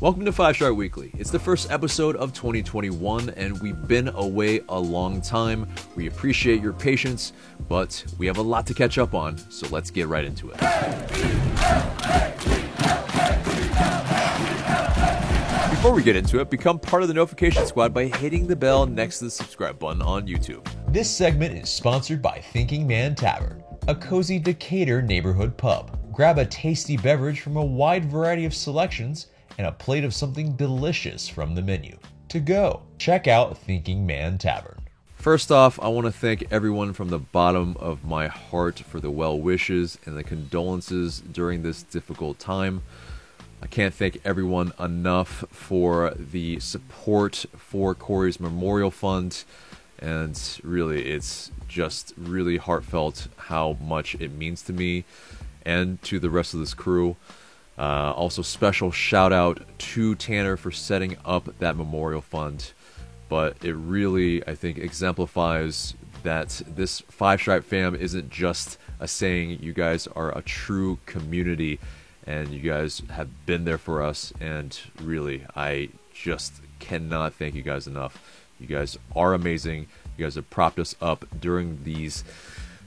Welcome to 5 Star Weekly. It's the first episode of 2021, and we've been away a long time. We appreciate your patience, but we have a lot to catch up on, so let's get right into it. Before we get into it, become part of the notification squad by hitting the bell next to the subscribe button on YouTube. This segment is sponsored by Thinking Man Tavern, a cozy Decatur neighborhood pub. Grab a tasty beverage from a wide variety of selections and a plate of something delicious from the menu. To go, check out Thinking Man Tavern. First off, I want to thank everyone from the bottom of my heart for the well wishes and the condolences during this difficult time. I can't thank everyone enough for the support for Corey's Memorial Fund, and really, it's just really heartfelt how much it means to me and to the rest of this crew. Also, special shout out to Tanner for setting up that memorial fund. But it really, I think, exemplifies that this Five Stripe fam isn't just a saying. You guys are a true community, and you guys have been there for us. And really, I just cannot thank you guys enough. You guys are amazing. You guys have propped us up during these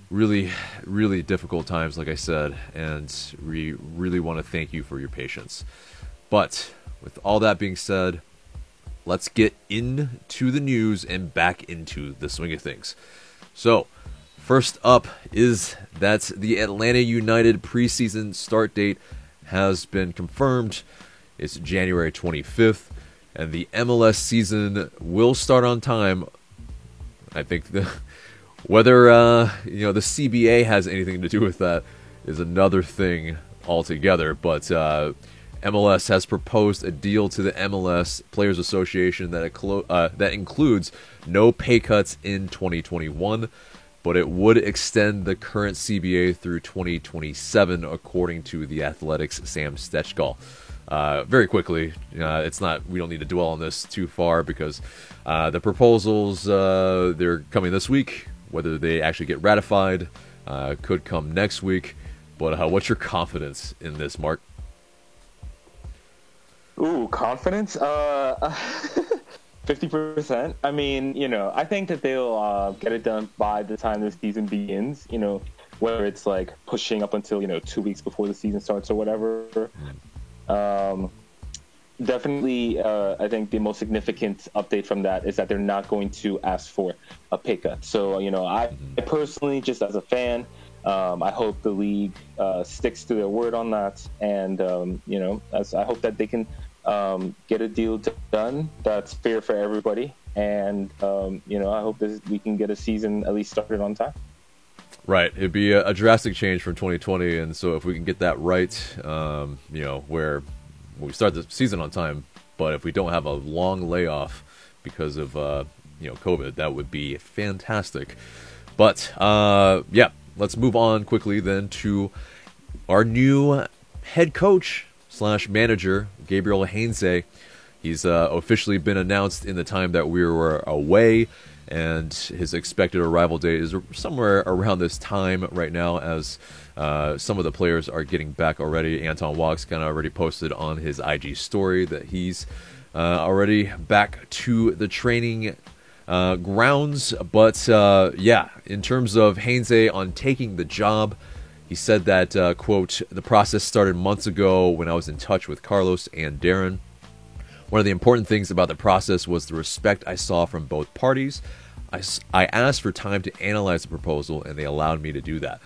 really, really difficult times, like I said, and we really want to thank you for your patience. But with all that being said, let's get into the news and back into the swing of things. So, first up is that the Atlanta United preseason start date has been confirmed. It's January 25th, and the MLS season will start on time. I think whether the CBA has anything to do with that is another thing altogether. But MLS has proposed a deal to the MLS Players Association that includes no pay cuts in 2021, but it would extend the current CBA through 2027, according to The Athletic's Sam Stejskal. Very quickly, we don't need to dwell on this too far because the proposals, they're coming this week. Whether they actually get ratified could come next week. But what's your confidence in this, Mark? Ooh, confidence? 50%. I mean, I think that they'll get it done by the time the season begins, whether it's like pushing up until, 2 weeks before the season starts or whatever. Definitely, I think the most significant update from that is that they're not going to ask for a pay cut. So, I personally, just as a fan, I hope the league sticks to their word on that. And, I hope that they can get a deal done that's fair for everybody. And, I hope that we can get a season at least started on time. Right. It'd be a drastic change from 2020. And so if we can get that right, where we start the season on time, but if we don't have a long layoff because of COVID, that would be fantastic. But let's move on quickly then to our new head coach / manager, Gabriel Heinze. He's officially been announced in the time that we were away, and his expected arrival date is somewhere around this time right now, as some of the players are getting back already. Anton Walkes kind of already posted on his IG story that he's already back to the training grounds. But in terms of Heinze on taking the job, he said that, quote, "The process started months ago when I was in touch with Carlos and Darren. One of the important things about the process was the respect I saw from both parties. I asked for time to analyze the proposal, and they allowed me to do that."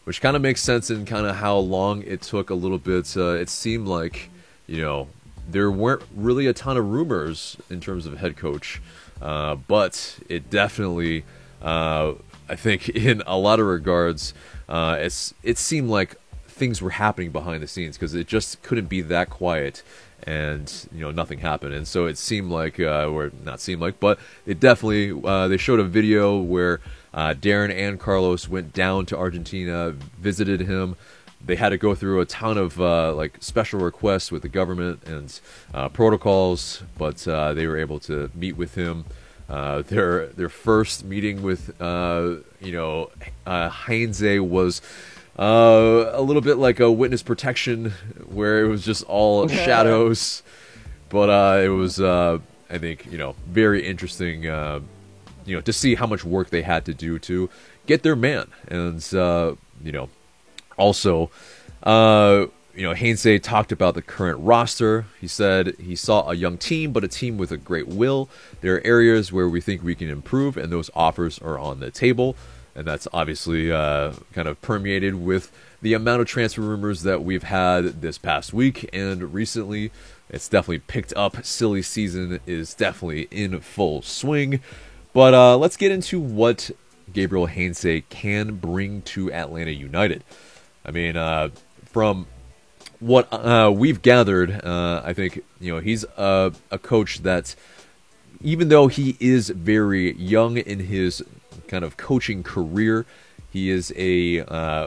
Which kind of makes sense in kind of how long it took a little bit. It seemed like, there weren't really a ton of rumors in terms of head coach. But it definitely, I think in a lot of regards, it seemed like things were happening behind the scenes because it just couldn't be that quiet. And nothing happened, and so it seemed like, or not seemed like, but it definitely. They showed a video where Darren and Carlos went down to Argentina, visited him. They had to go through a ton of special requests with the government and protocols, but they were able to meet with him. Their first meeting with Heinze was a little bit like a witness protection, where it was just all shadows. But it was, I think, very interesting, to see how much work they had to do to get their man. And, also, Hainsey talked about the current roster. He said he saw a young team, but a team with a great will. There are areas where we think we can improve, and those offers are on the table. And that's obviously kind of permeated with the amount of transfer rumors that we've had this past week and recently. It's definitely picked up. Silly season is definitely in full swing. But let's get into what Gabriel Hainsey can bring to Atlanta United. I mean, from what we've gathered, I think he's a coach that, even though he is very young in his kind of coaching career, he is a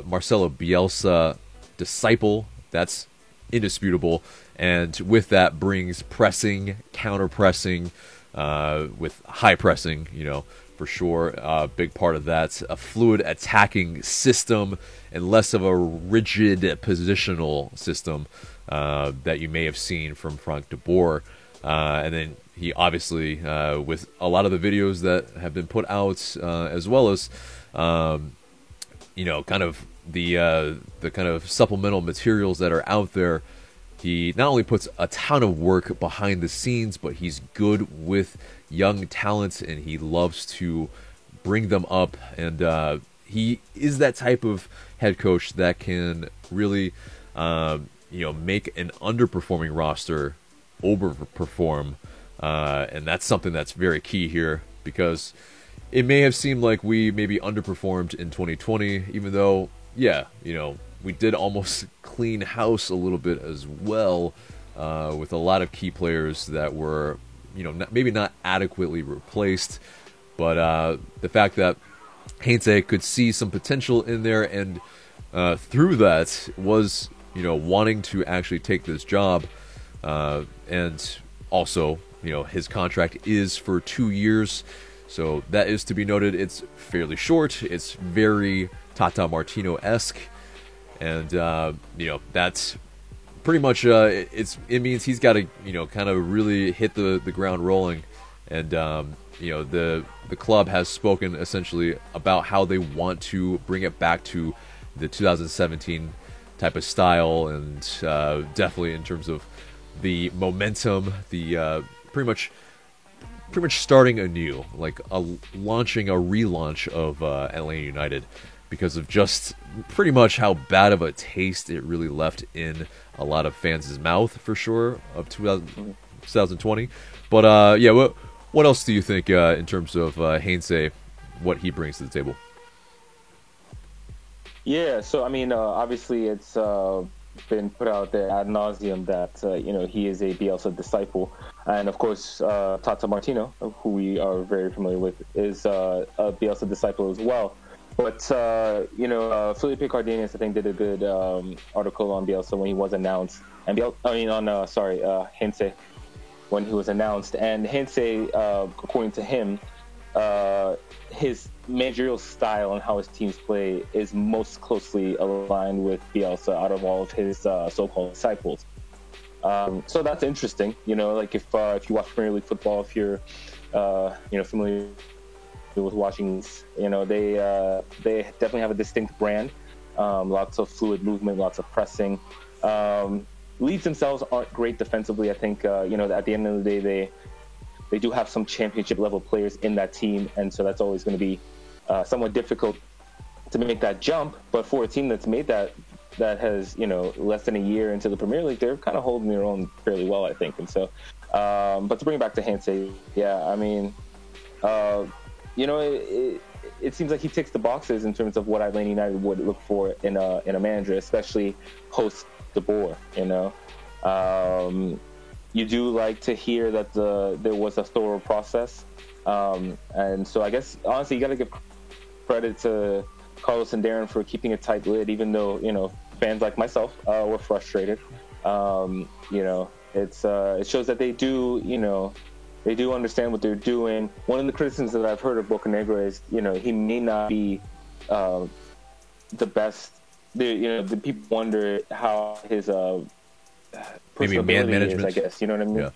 Marcelo Bielsa disciple. That's indisputable. And with that brings pressing, counter-pressing, with high pressing, for sure. A big part of that. A fluid attacking system and less of a rigid positional system that you may have seen from Frank de Boer. And then he obviously, with a lot of the videos that have been put out, as well as, kind of the kind of supplemental materials that are out there, he not only puts a ton of work behind the scenes, but he's good with young talents, and he loves to bring them up. And he is that type of head coach that can really, make an underperforming roster overperform. And that's something that's very key here, because it may have seemed like we maybe underperformed in 2020, even though, we did almost clean house a little bit as well, with a lot of key players that were, maybe not adequately replaced. But the fact that Hainsey could see some potential in there, and through that was, wanting to actually take this job, and also, his contract is for 2 years, so that is to be noted. It's fairly short. It's very Tata Martino-esque. And, that's pretty much, it means he's got to, kind of really hit the ground rolling. And, the club has spoken essentially about how they want to bring it back to the 2017 type of style. And definitely in terms of the momentum, the pretty much starting anew, like launching a relaunch of Atlanta United, because of just pretty much how bad of a taste it really left in a lot of fans' mouth, for sure, of 2020. But what else do you think in terms of Hainsey, what he brings to the table? Yeah, so I mean, obviously it's been put out there ad nauseum that he is a Bielsa disciple, and of course Tata Martino, who we are very familiar with, is a Bielsa disciple as well. But Felipe Cardenas, I think, did a good article on Bielsa when he was announced, and Hainsey when he was announced. And Hainsey, according to him, his managerial style and how his teams play is most closely aligned with Bielsa out of all of his so-called disciples. So that's interesting. Like if you watch Premier League football, if you're familiar with watching, they definitely have a distinct brand. Lots of fluid movement, lots of pressing. Leeds themselves aren't great defensively. I think at the end of the day, they do have some championship level players in that team, and so that's always going to be somewhat difficult to make that jump. But for a team that's made that has less than a year into the Premier League, they're kind of holding their own fairly well, I think. And so, but to bring it back to Hainsey, yeah, I mean, it seems like he ticks the boxes in terms of what Atlanta United would look for in a manager, especially post De Boer. You do like to hear that there was a thorough process, and so I guess honestly you got to give credit to Carlos and Darren for keeping a tight lid, even though fans like myself were frustrated. It shows that they do they do understand what they're doing. One of the criticisms that I've heard of Bocanegra is he may not be the best. The people wonder how his maybe man management, I guess, you know what I mean? Yeah.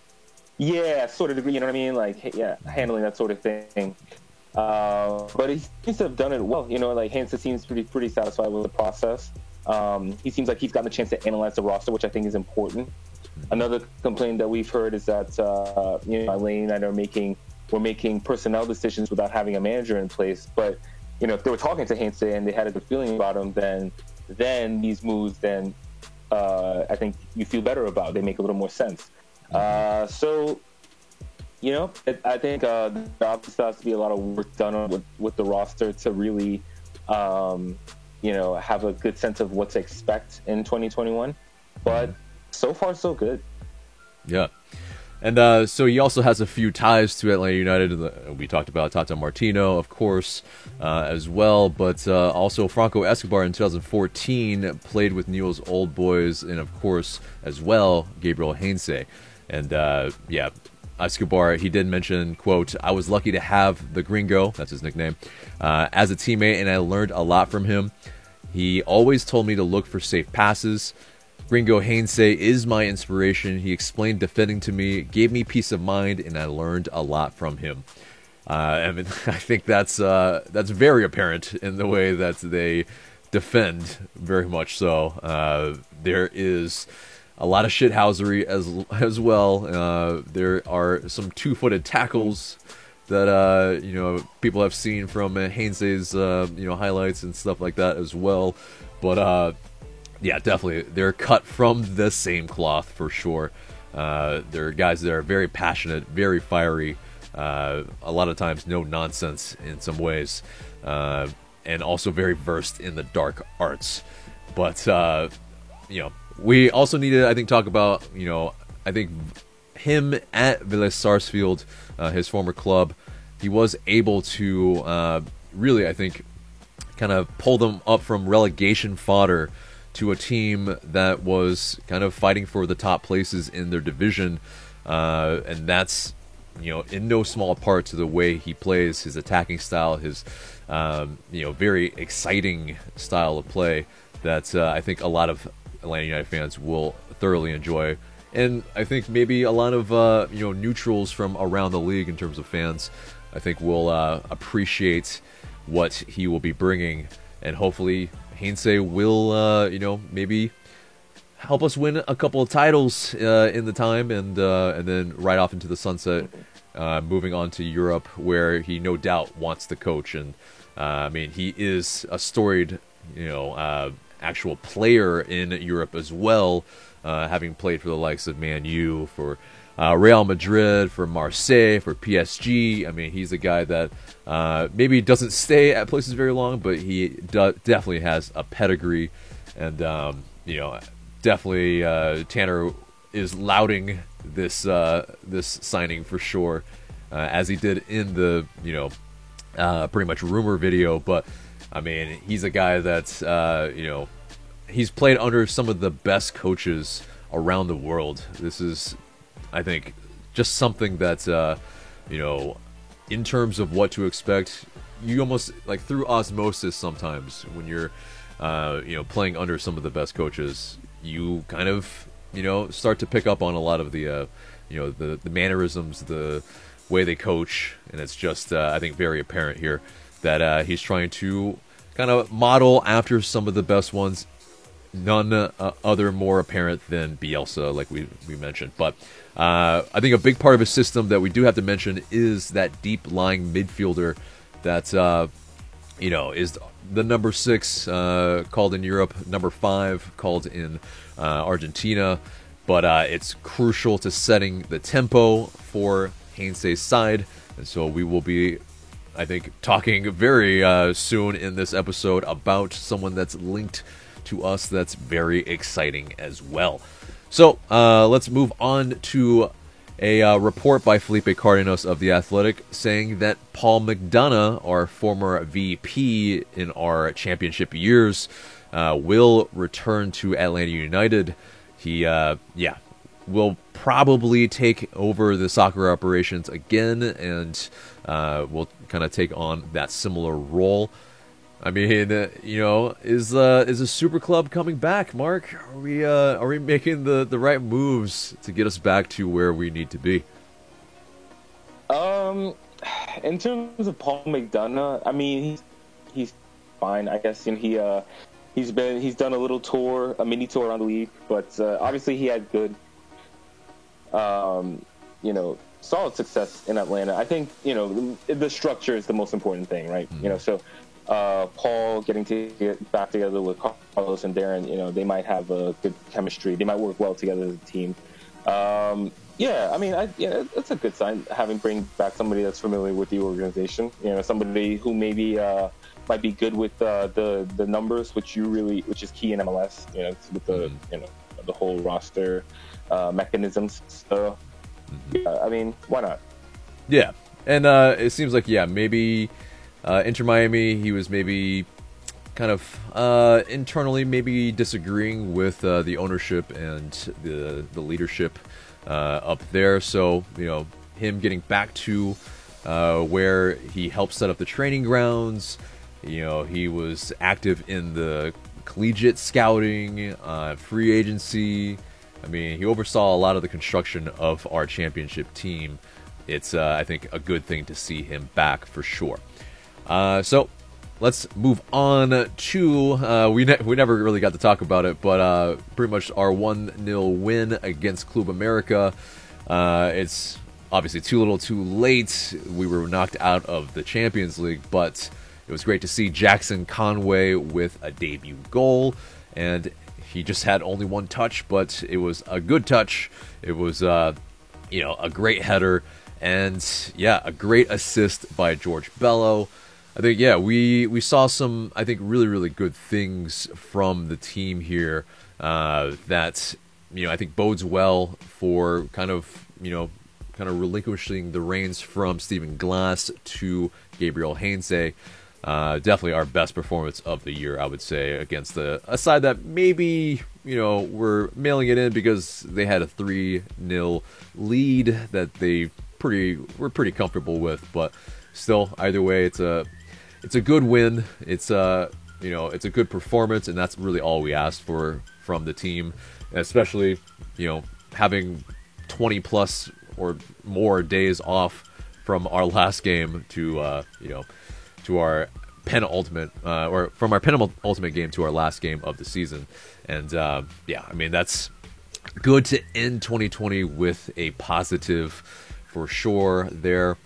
Yeah, sort of degree. You know what I mean? Like, yeah, handling that sort of thing. But he seems to have done it well. You know, like Hansa seems pretty satisfied with the process. He seems like he's gotten a chance to analyze the roster, which I think is important. Another complaint that we've heard is that Elaine and I we're making personnel decisions without having a manager in place. But if they were talking to Hansa and they had a good feeling about him, then these moves, I think you feel better about. They make a little more sense. So. I think there obviously has to be a lot of work done with the roster to really, have a good sense of what to expect in 2021. But so far, so good. Yeah. And so he also has a few ties to Atlanta United. We talked about Tata Martino, of course, as well. But also Franco Escobar in 2014 played with Newell's Old Boys. And, of course, as well, Gabriel Heinze. And, Escobar, he did mention, quote, "I was lucky to have the Gringo," that's his nickname, "as a teammate, and I learned a lot from him. He always told me to look for safe passes. Gringo Heinze is my inspiration. He explained defending to me, gave me peace of mind, and I learned a lot from him." I think that's very apparent in the way that they defend, very much so. There is a lot of shithousery as well. There are some two-footed tackles that people have seen from Heinze's highlights and stuff like that as well. But yeah, definitely they're cut from the same cloth for sure. They're guys that are very passionate, very fiery. A lot of times, no nonsense in some ways, and also very versed in the dark arts. But we also need to, I think, talk about, I think him at Vélez Sarsfield, his former club. He was able to really, I think, kind of pull them up from relegation fodder to a team that was kind of fighting for the top places in their division. And that's, in no small part to the way he plays, his attacking style, his, very exciting style of play that I think a lot of Atlanta United fans will thoroughly enjoy, and I think maybe a lot of neutrals from around the league in terms of fans, I think will appreciate what he will be bringing, and hopefully Heinze will maybe help us win a couple of titles in the time, and then right off into the sunset, moving on to Europe, where he no doubt wants to coach, and he is a storied actual player in Europe as well, having played for the likes of Man U, for Real Madrid, for Marseille, for PSG. He's a guy that maybe doesn't stay at places very long, but he definitely has a pedigree, and definitely Tanner is lauding this signing for sure, as he did in the pretty much rumor video. But he's a guy that's, he's played under some of the best coaches around the world. This is, I think, just something that, in terms of what to expect, you almost, like through osmosis sometimes, when you're, playing under some of the best coaches, you kind of, start to pick up on a lot of the, the mannerisms, the way they coach, and it's just, I think, very apparent here that he's trying to kind of model after some of the best ones. None other more apparent than Bielsa, like we mentioned. But I think a big part of his system that we do have to mention is that deep-lying midfielder that, is the number 6 called in Europe, number 5 called in Argentina. But it's crucial to setting the tempo for Heinze's side. And so we will be, I think, talking very soon in this episode about someone that's linked to us that's very exciting as well. So let's move on to a report by Felipe Cardenas of The Athletic saying that Paul McDonough, our former VP in our championship years, will return to Atlanta United. He, will probably take over the soccer operations again, and will kind of take on that similar role. Is a super club coming back, Mark? Are we making the right moves to get us back to where we need to be? In terms of Paul McDonough, I mean, he's fine, I guess. And he's done a little tour, a mini tour around the league, but obviously he had good, solid success in Atlanta. I think the structure is the most important thing, right? Mm-hmm. So Paul getting to get back together with Carlos and Darren, they might have a good chemistry. They might work well together as a team. Yeah, I mean, it's a good sign bring back somebody that's familiar with the organization. Somebody who maybe might be good with the numbers, which is key in MLS. With the the whole roster mechanisms. So, yeah, I mean, why not? Yeah, and it seems like maybe Inter Miami, he was maybe kind of internally maybe disagreeing with the ownership and the leadership up there. So him getting back to where he helped set up the training grounds. He was active in the collegiate scouting, free agency. I mean, he oversaw a lot of the construction of our championship team. It's I think a good thing to see him back for sure. So let's move on to we never really got to talk about it, but pretty much our 1-0 win against Club America. It's obviously too little too late. We were knocked out of the Champions League, but it was great to see Jackson Conway with a debut goal, and he just had only one touch, but it was a good touch. It was a great header, and a great assist by George Bello. I think, we saw some, I think, really, really good things from the team here that, I think bodes well for kind of relinquishing the reins from Stephen Glass to Gabriel Heinze. Definitely our best performance of the year, I would say, against a side that maybe, were mailing it in because they had a 3-0 lead that they were pretty comfortable with, but still, either way, it's a good win. It's it's a good performance, and that's really all we asked for from the team, especially having 20 plus or more days off from our last game to to our penultimate or from our penultimate game to our last game of the season. And I mean, that's good to end 2020 with a positive for sure there.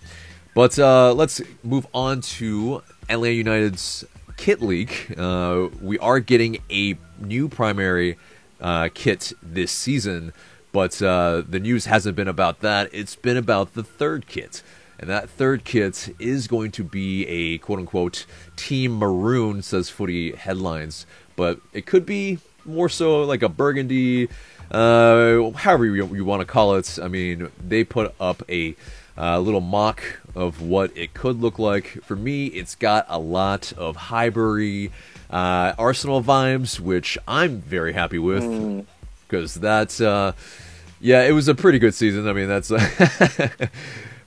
But let's move on to Atlanta United's kit leak. We are getting a new primary kit this season, but the news hasn't been about that. It's been about the third kit. And that third kit is going to be a quote-unquote Team Maroon, says Footy Headlines. But it could be more so like a burgundy, however you want to call it. I mean, they put up a little mock of what it could look like. For me, it's got a lot of Highbury Arsenal vibes, which I'm very happy with. Because that's, it was a pretty good season. I mean, that's...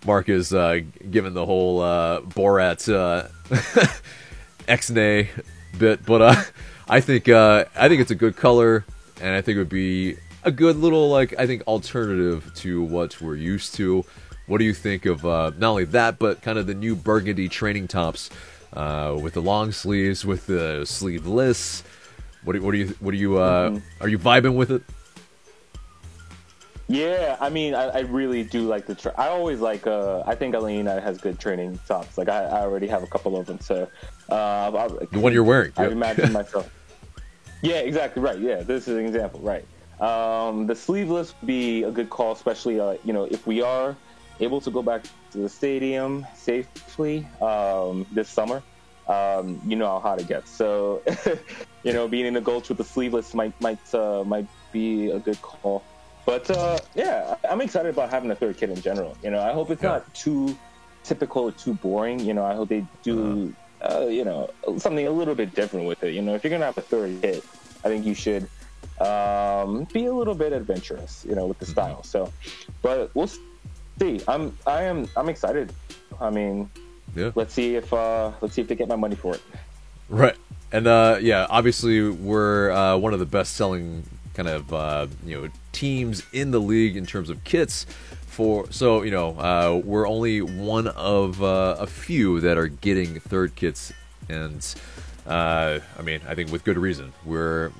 Mark is given the whole Borat X-nay bit, but I think it's a good color, and I think it would be a good little alternative to what we're used to. What do you think of not only that, but kind of the new burgundy training tops with the long sleeves, with the sleeveless? What do you are you vibing with it? Yeah, I mean, I really do like the. I always like. I think Atlanta has good training tops. Like I already have a couple of them. So the one you're wearing. I imagine myself. Yeah, exactly right. Yeah, this is an example. Right. The sleeveless would be a good call, especially if we are able to go back to the stadium safely this summer. You know how hot it gets. So being in the Gulch with the sleeveless might be a good call. But I'm excited about having a third kit in general. I hope it's not too typical or too boring. I hope they do something a little bit different with it. If you're gonna have a third kit, I think you should be a little bit adventurous, with the style. So, but we'll see. I'm excited. I mean, let's see if they get my money for it. Right, and obviously we're one of the best selling kind of teams in the league in terms of kits we're only one of a few that are getting third kits, and I mean, I think with good reason. We're,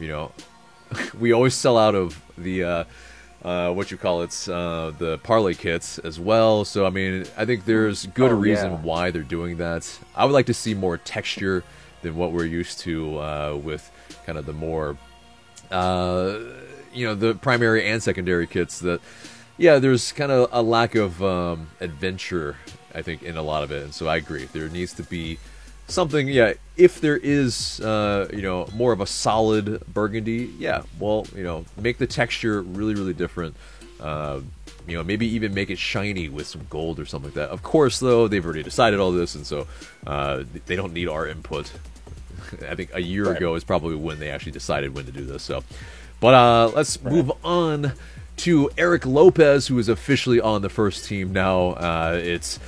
we always sell out of the the parlay kits as well. So I mean, I think there's good reason why they're doing that. I would like to see more texture than what we're used to with kind of the more the primary and secondary kits. That there's kind of a lack of adventure, I think, in a lot of it. And so I agree, there needs to be something, if there is, more of a solid burgundy, make the texture really, really different. Maybe even make it shiny with some gold or something like that. Of course, though, they've already decided all this, and so they don't need our input. I think a year ago is probably when they actually decided when to do this. So, but let's move on to Eric Lopez, who is officially on the first team now. It's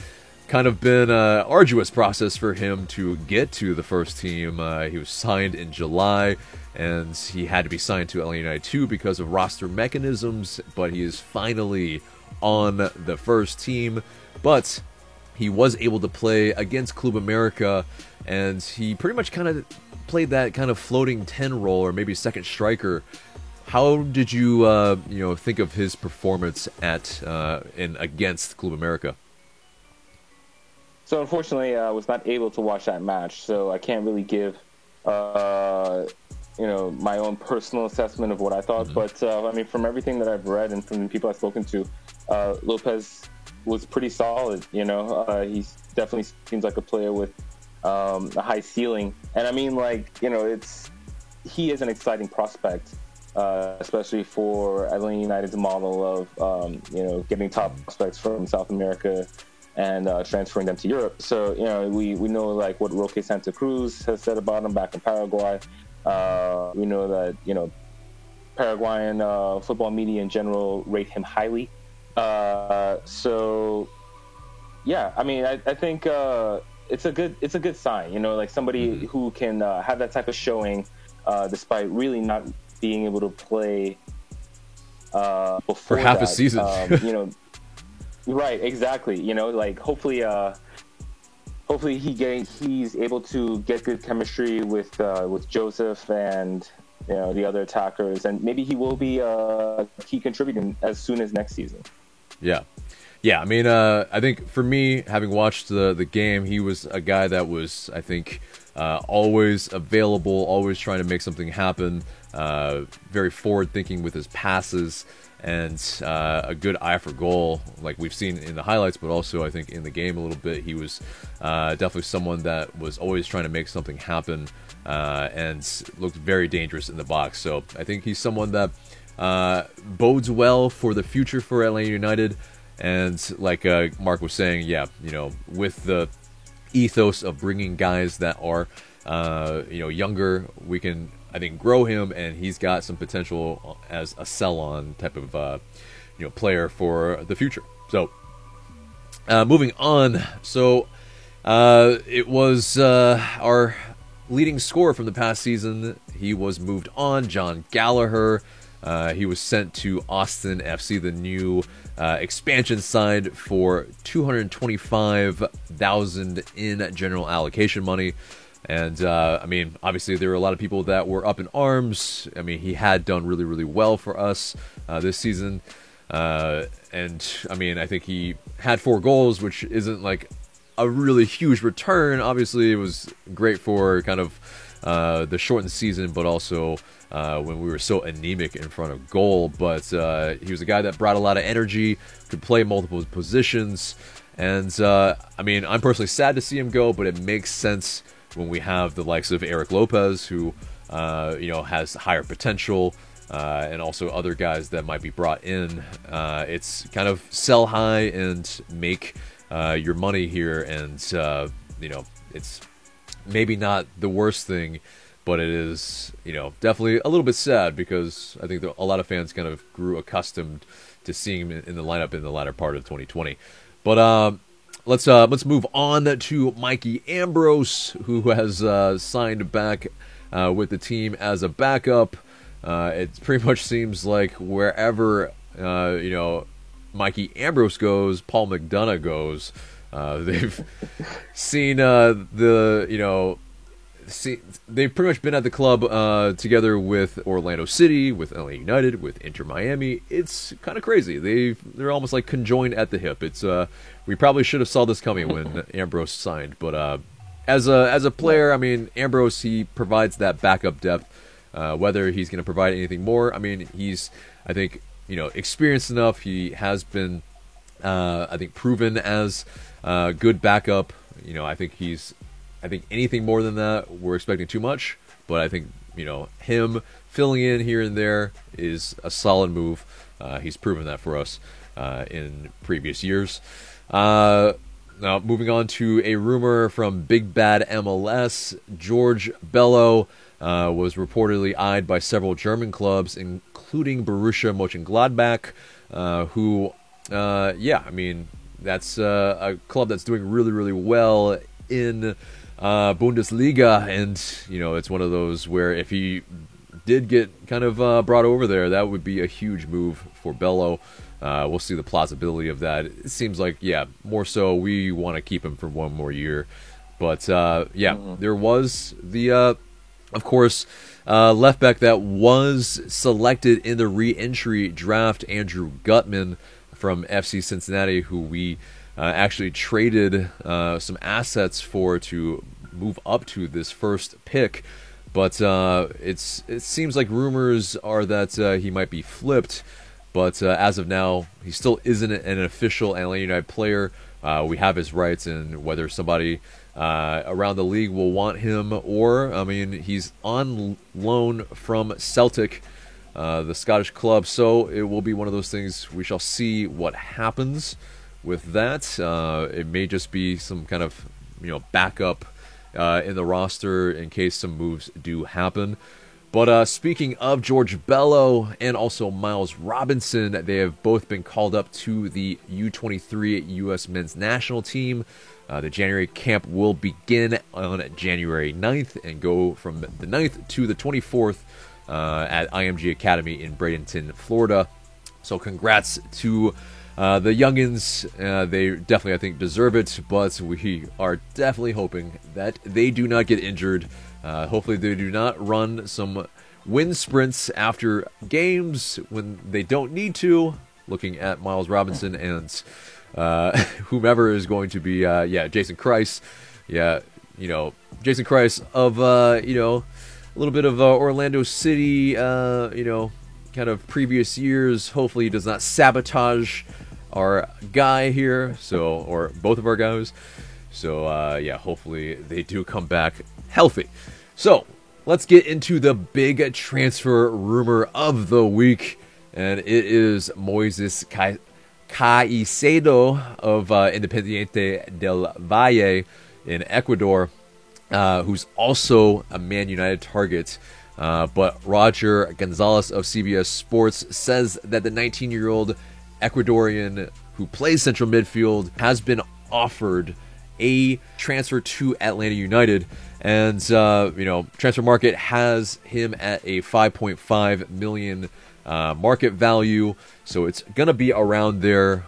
kind of been an arduous process for him to get to the first team. He was signed in July, and he had to be signed to Atlanta United 2 because of roster mechanisms, but he is finally on the first team. But he was able to play against Club America, and he pretty much kind of played that kind of floating 10 role, or maybe second striker. How did you, think of his performance against Club America? So unfortunately, I was not able to watch that match, so I can't really give, my own personal assessment of what I thought. But I mean, from everything that I've read and from the people I've spoken to, Lopez was pretty solid. He definitely seems like a player with a high ceiling, and I mean, he is an exciting prospect, especially for Atlanta United's model of getting top prospects from South America and transferring them to Europe. So, we know what Roque Santa Cruz has said about him back in Paraguay. We know that, Paraguayan football media in general rate him highly. I mean, I think it's a good sign, somebody who can have that type of showing despite really not being able to play before for half a season. Right, exactly. Hopefully he's able to get good chemistry with Joseph and the other attackers, and maybe he will be a key contributing as soon as next season. Yeah. I mean, I think for me, having watched the game, he was a guy that was, I think, always available, always trying to make something happen. Very forward thinking with his passes. And a good eye for goal, like we've seen in the highlights, but also I think in the game a little bit. He was definitely someone that was always trying to make something happen and looked very dangerous in the box. So I think he's someone that bodes well for the future for Atlanta United. And like Mark was saying, with the ethos of bringing guys that are younger, we can, I think, grow him, and he's got some potential as a sell-on type of player for the future. So moving on, so it was our leading scorer from the past season. He was moved on, John Gallagher. He was sent to Austin FC, the new expansion side, for $225,000 in general allocation money. And, I mean, obviously there were a lot of people that were up in arms. I mean, he had done really, really well for us this season. And, I mean, I think he had 4 goals, which isn't like a really huge return. Obviously, it was great for kind of the shortened season, but also when we were so anemic in front of goal. But he was a guy that brought a lot of energy, could play multiple positions. And, I mean, I'm personally sad to see him go, but it makes sense when we have the likes of Eric Lopez, who has higher potential, and also other guys that might be brought in. It's kind of sell high and make your money here, and it's maybe not the worst thing, but it is definitely a little bit sad, because I think a lot of fans kind of grew accustomed to seeing him in the lineup in the latter part of 2020. But let's move on to Mikey Ambrose, who has signed back with the team as a backup. It pretty much seems like wherever Mikey Ambrose goes, Paul McDonough goes. They've seen they've pretty much been at the club together with Orlando City, with LA United, with Inter Miami. It's kind of crazy. They're almost like conjoined at the hip. It's we probably should have saw this coming when Ambrose signed, but as a player, I mean, Ambrose, he provides that backup depth. Whether he's going to provide anything more, I mean, he's, I think, experienced enough. He has been, I think, proven as good backup. I think anything more than that, we're expecting too much. But I think, him filling in here and there is a solid move. He's proven that for us in previous years. Now, moving on to a rumor from Big Bad MLS, George Bello was reportedly eyed by several German clubs, including Borussia Mönchengladbach, who, I mean, that's a club that's doing really, really well in Bundesliga, and it's one of those where if he did get kind of brought over there, that would be a huge move for Bello. We'll see the plausibility of that. It seems like, more so we want to keep him for one more year. But, there was the, of course, left back that was selected in the re-entry draft, Andrew Gutman from FC Cincinnati, who we actually traded some assets for to move up to this first pick. But it seems like rumors are that he might be flipped. But as of now, he still isn't an official LA United player. We have his rights, and whether somebody around the league will want him, or, I mean, he's on loan from Celtic, the Scottish club. So it will be one of those things. We shall see what happens with that. It may just be some kind of backup in the roster in case some moves do happen. But speaking of George Bello and also Miles Robinson, they have both been called up to the U23 U.S. men's national team. The January camp will begin on January 9th and go from the 9th to the 24th at IMG Academy in Bradenton, Florida. So congrats to the youngins. They definitely, I think, deserve it, but we are definitely hoping that they do not get injured. Hopefully they do not run some wind sprints after games when they don't need to. Looking at Miles Robinson and whomever is going to be, Jason Kreis. Jason Kreis of, a little bit of Orlando City, kind of previous years. Hopefully he does not sabotage our guy here, or both of our guys. So, hopefully they do come back healthy. So, let's get into the big transfer rumor of the week, and it is Moises Caicedo of Independiente del Valle in Ecuador, who's also a Man United target. But Roger Gonzalez of CBS Sports says that the 19-year-old Ecuadorian who plays central midfield has been offered a transfer to Atlanta United, and Transfer Market has him at a 5.5 million market value, so it's gonna be around there.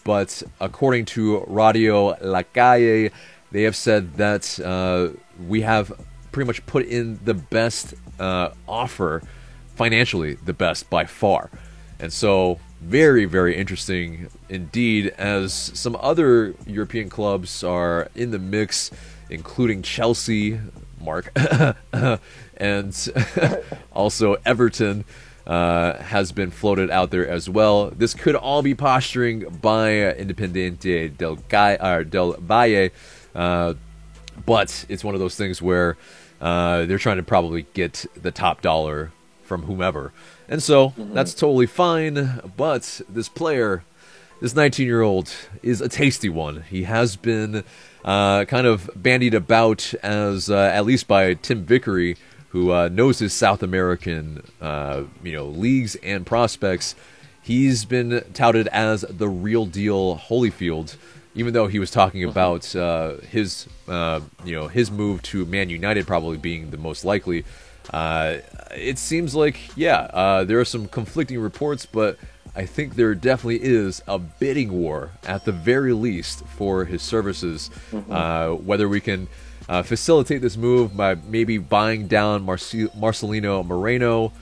But according to Radio La Calle, they have said that we have pretty much put in the best offer, financially the best by far, and so very, very interesting indeed, as some other European clubs are in the mix, including Chelsea, Mark, and also Everton has been floated out there as well. This could all be posturing by Independiente del Valle, but it's one of those things where they're trying to probably get the top dollar from whomever. And so that's totally fine, but this player, this 19-year-old, is a tasty one. He has been kind of bandied about as, at least by Tim Vickery, who knows his South American, leagues and prospects. He's been touted as the real deal Holyfield, even though he was talking about his move to Man United probably being the most likely. It seems like, there are some conflicting reports, but I think there definitely is a bidding war, at the very least, for his services. Whether we can facilitate this move by maybe buying down Marcelino Moreno,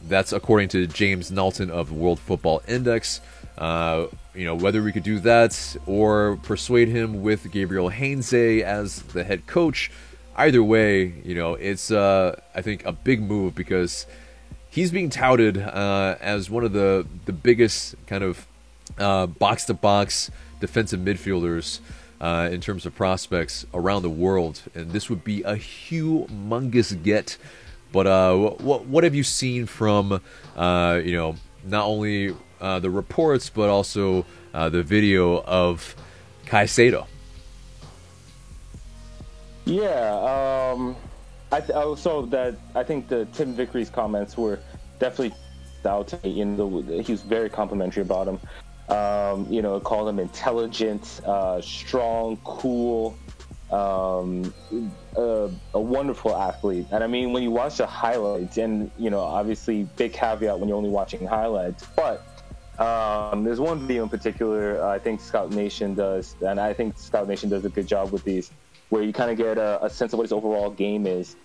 that's according to James Knowlton of World Football Index. Whether we could do that or persuade him with Gabriel Heinze as the head coach. Either way, it's I think a big move, because he's being touted as one of the biggest kind of box-to-box defensive midfielders in terms of prospects around the world, and this would be a humongous get. But what have you seen from not only the reports but also the video of Caicedo? Yeah, I think the Tim Vickery's comments were definitely out to me. He was very complimentary about him. Called him intelligent, strong, cool, a wonderful athlete. And I mean, when you watch the highlights, and obviously big caveat when you're only watching highlights, but there's one video in particular I think Scout Nation does, and I think Scout Nation does a good job with these, where you kind of get a sense of what his overall game is.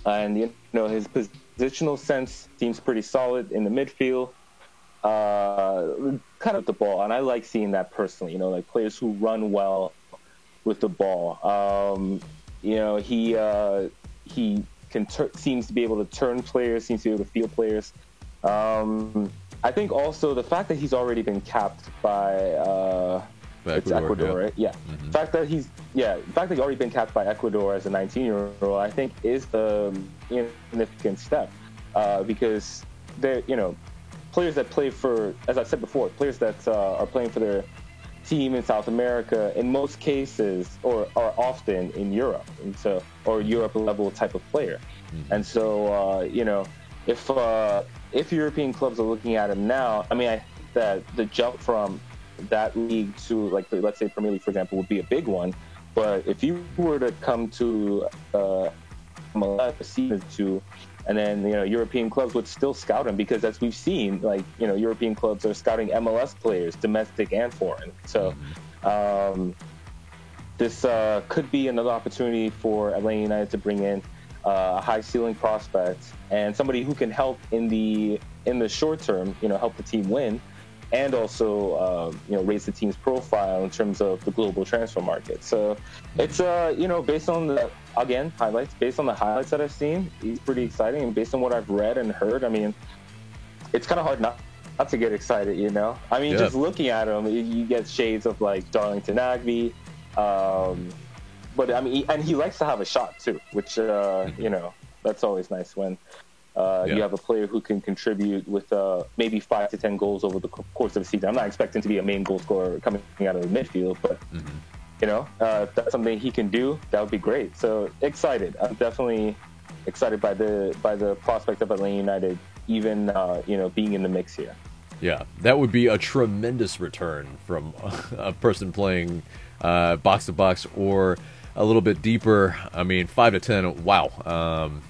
And, his positional sense seems pretty solid in the midfield, kind of the ball. And I like seeing that personally, like players who run well with the ball. He seems to be able to turn players, seems to be able to feel players. I think also the fact that he's already been capped by it's Ecuador, right? Yeah. The fact that he's already been capped by Ecuador as a 19-year-old, I think is a significant step, because they're, players that play for, as I said before, players that are playing for their team in South America, in most cases, or are often in Europe, and so, or Europe level type of player. And so, if European clubs are looking at him now, I mean, that the jump from that league to, like, let's say Premier League, for example, would be a big one. But if you were to come to MLS a season or two, and then European clubs would still scout him, because as we've seen, like, European clubs are scouting MLS players, domestic and foreign. So this could be another opportunity for Atlanta United to bring in a high ceiling prospect and somebody who can help in the short term, help the team win, and also raise the team's profile in terms of the global transfer market. So it's based on the highlights that I've seen, he's pretty exciting, and based on what I've read and heard, I mean, it's kind of hard not to get excited. I mean, just looking at him, you get shades of like Darlington Nagbe, but I mean, and he likes to have a shot too, which that's always nice when you have a player who can contribute with maybe 5 to 10 goals over the course of a season. I'm not expecting to be a main goal scorer coming out of the midfield, but if that's something he can do, that would be great. So excited. I'm definitely excited by the prospect of Atlanta United, even being in the mix here. Yeah, that would be a tremendous return from a person playing box to box or a little bit deeper. I mean, 5 to 10, wow,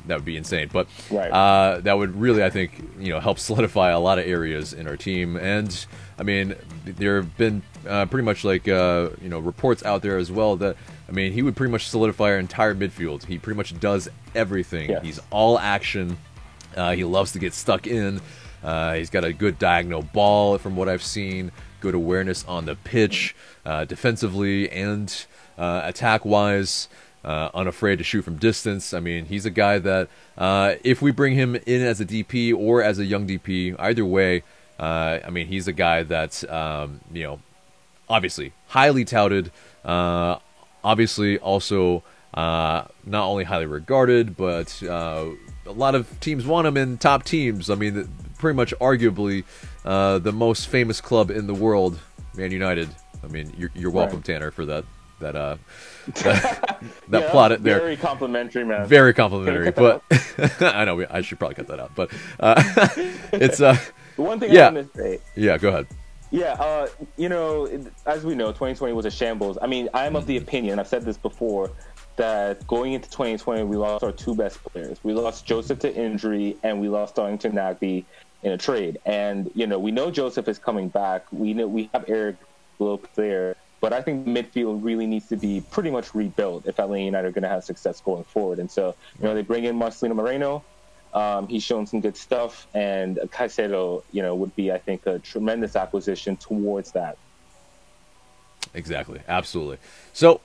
that would be insane. But that would really, I think, help solidify a lot of areas in our team. And I mean, there have been pretty much like reports out there as well that, I mean, he would pretty much solidify our entire midfield. He pretty much does everything. Yes. He's all action. He loves to get stuck in. He's got a good diagonal ball from what I've seen. Good awareness on the pitch, defensively and attack-wise, unafraid to shoot from distance. I mean, he's a guy that if we bring him in as a DP or as a young DP, either way, I mean, he's a guy that's, obviously highly touted, obviously also not only highly regarded, but a lot of teams want him in top teams. I mean, pretty much arguably the most famous club in the world, Man United. I mean, you're welcome, Tanner, for that plot it there. Very complimentary, man. Very complimentary, but I know I should probably cut that out. But it's one thing I want to say. Yeah, go ahead. Yeah, as we know, 2020 was a shambles. I mean, I'm of the opinion, I've said this before, that going into 2020, we lost our two best players. We lost Joseph to injury, and we lost Darlington Nagbe in a trade. And, you know, we know Joseph is coming back. We know we have Eric Lopez there. But I think midfield really needs to be pretty much rebuilt if Atlanta United are going to have success going forward. And so, you know, they bring in Marcelino Moreno. He's shown some good stuff. And Caicedo, you know, would be, I think, a tremendous acquisition towards that. Exactly. Absolutely. So,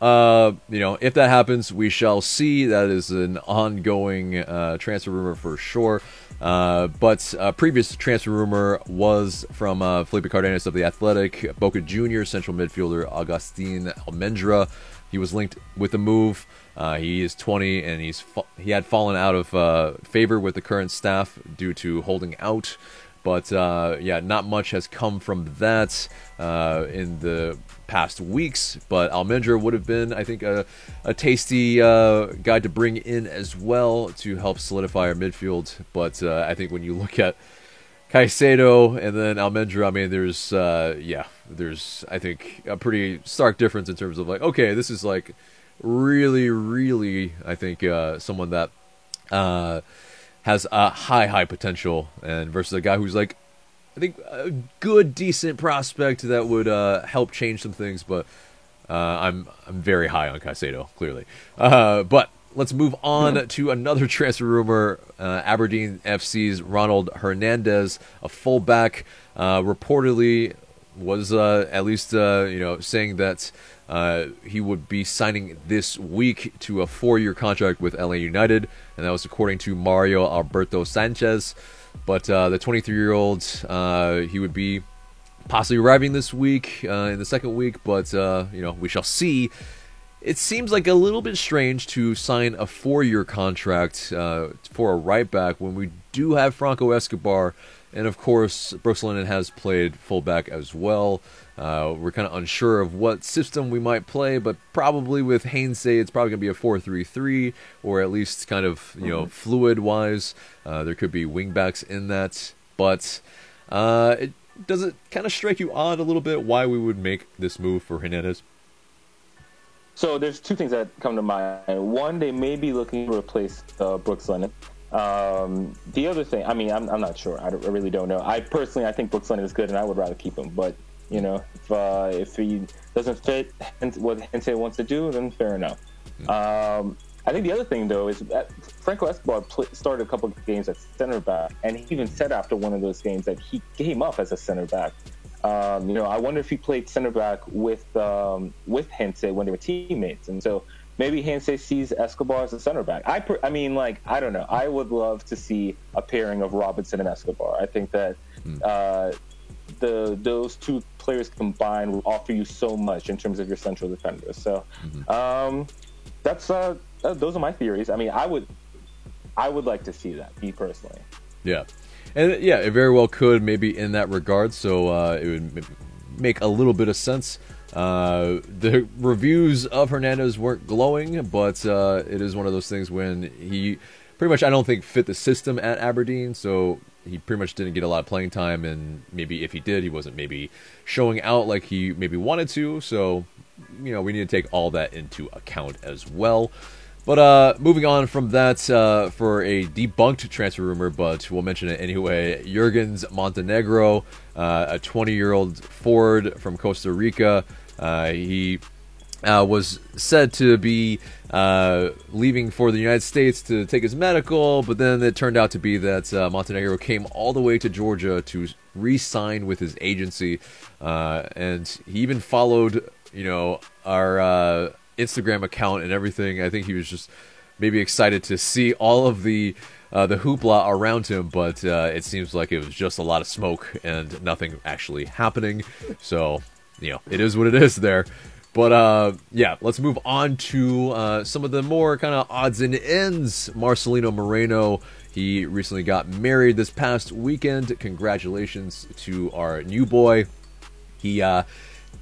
you know, if that happens, we shall see. That is an ongoing transfer rumor for sure. But a previous transfer rumor was from Felipe Cardenas of The Athletic, Boca Juniors central midfielder Agustin Almendra. He was linked with the move. He is 20, and he had fallen out of favor with the current staff due to holding out. But, yeah, not much has come from that in the past weeks. But Almendra would have been, I think, a tasty guy to bring in as well to help solidify our midfield. But I think when you look at Caicedo and then Almendra, I mean, there's, I think, a pretty stark difference in terms of, like, okay, this is, like, really, really, I think, someone that has a high potential, and versus a guy who's like, I think, a good, decent prospect that would help change some things. But I'm very high on Caicedo, clearly. But let's move on to another transfer rumor. Aberdeen FC's Ronald Hernandez, a fullback, reportedly was at least saying that he would be signing this week to a 4-year contract with LA United, and that was according to Mario Alberto Sanchez. But the 23-year-old, he would be possibly arriving this week in the second week, but we shall see. It seems like a little bit strange to sign a 4-year contract for a right back when we do have Franco Escobar. And, of course, Brooks Lennon has played fullback as well. We're kind of unsure of what system we might play, but probably with Hainsey, it's probably going to be a 4-3-3, or at least kind of, fluid-wise. There could be wingbacks in that. But does it kind of strike you odd a little bit why we would make this move for Hernandez? So there's two things that come to mind. One, they may be looking to replace Brooks Lennon. The other thing, I mean, I'm not sure. I really don't know. I think Brooks Lennon is good, and I would rather keep him. But if he doesn't fit what Hensei wants to do, then fair enough. I think the other thing though is that Franco Escobar started a couple of games at center back, and he even said after one of those games that he came up as a center back. I wonder if he played center back with Hensei when they were teammates, and so. Maybe Hensei sees Escobar as a center back. I don't know. I would love to see a pairing of Robinson and Escobar. I think that those two players combined will offer you so much in terms of your central defenders. So that's those are my theories. I mean, I would like to see that, me personally. Yeah, and yeah, it very well could maybe in that regard. So it would make a little bit of sense. The reviews of Hernandez weren't glowing, but it is one of those things when he pretty much, I don't think, fit the system at Aberdeen, so he pretty much didn't get a lot of playing time, and maybe if he did, he wasn't maybe showing out like he maybe wanted to, so, we need to take all that into account as well. But moving on from that, for a debunked transfer rumor, but we'll mention it anyway, Jurgens Montenegro, a 20-year-old forward from Costa Rica. He was said to be leaving for the United States to take his medical, but then it turned out to be that Montenegro came all the way to Georgia to re-sign with his agency, and he even followed, our Instagram account and everything. I think he was just maybe excited to see all of the hoopla around him, but it seems like it was just a lot of smoke and nothing actually happening. So, it is what it is there. But, yeah, let's move on to some of the more kind of odds and ends. Marcelino Moreno, he recently got married this past weekend. Congratulations to our new boy.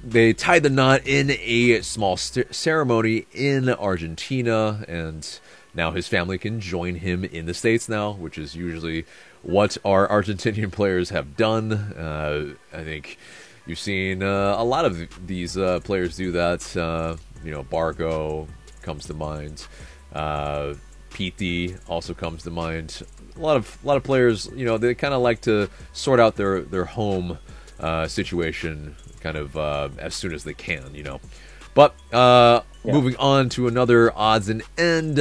They tied the knot in a small ceremony in Argentina, and now his family can join him in the States now, which is usually what our Argentinian players have done. I think you've seen a lot of these players do that. Barco, comes to mind. Pete also comes to mind. A lot of players, they kind of like to sort out their home situation kind of as soon as they can, But moving on to another odds and end,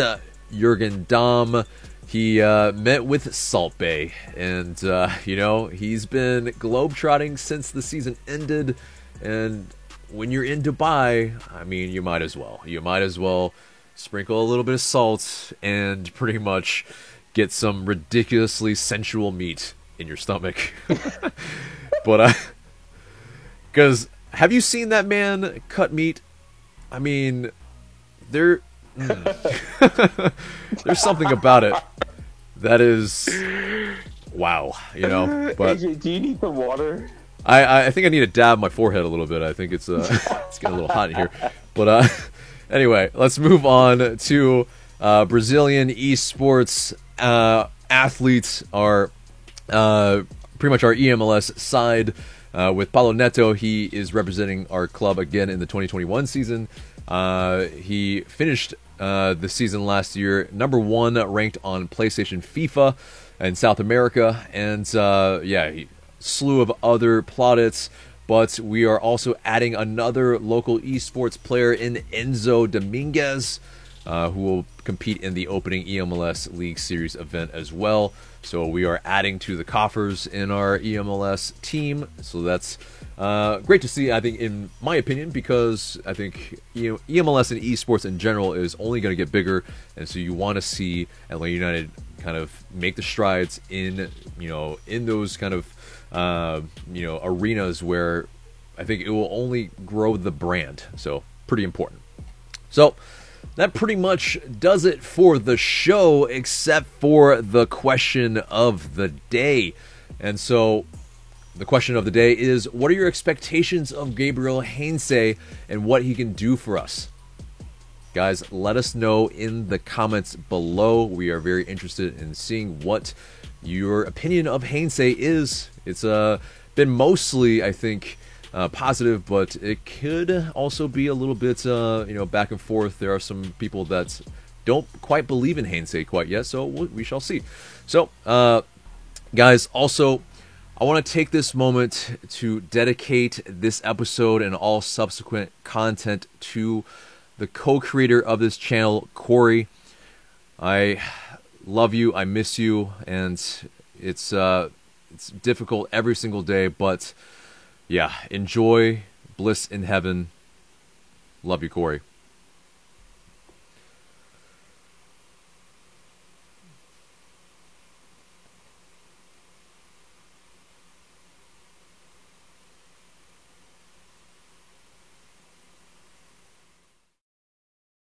Jürgen Damm. He met with Salt Bay, and he's been globetrotting since the season ended. And when you're in Dubai, I mean, you might as well sprinkle a little bit of salt and pretty much get some ridiculously sensual meat in your stomach. But because have you seen that man cut meat? I mean, there's something about it that is wow, But AJ, do you need some water? I think I need to dab my forehead a little bit. I think it's it's getting a little hot in here. But anyway, let's move on to Brazilian esports athletes are pretty much our EMLS side. With Paulo Neto, he is representing our club again in the 2021 season. He finished the season last year #1 ranked on PlayStation FIFA in South America, and slew of other plaudits. But we are also adding another local esports player in Enzo Dominguez, who will compete in the opening EMLS League Series event as well. So we are adding to the coffers in our EMLS team. So that's great to see, I think, in my opinion, because I think EMLS and esports in general is only going to get bigger. And so you want to see Atlanta United kind of make the strides in those kind of arenas where I think it will only grow the brand. So pretty important. So that pretty much does it for the show, except for the question of the day. And so the question of the day is, what are your expectations of Gabriel Heinze and what he can do for us? Guys, let us know in the comments below. We are very interested in seeing what your opinion of Heinze is. It's been mostly, I think, positive, but it could also be a little bit, back and forth. There are some people that don't quite believe in Heinze quite yet, so we shall see. So, guys, also, I want to take this moment to dedicate this episode and all subsequent content to the co-creator of this channel, Corey. I love you, I miss you, and it's difficult every single day, but yeah, enjoy bliss in heaven. Love you, Corey.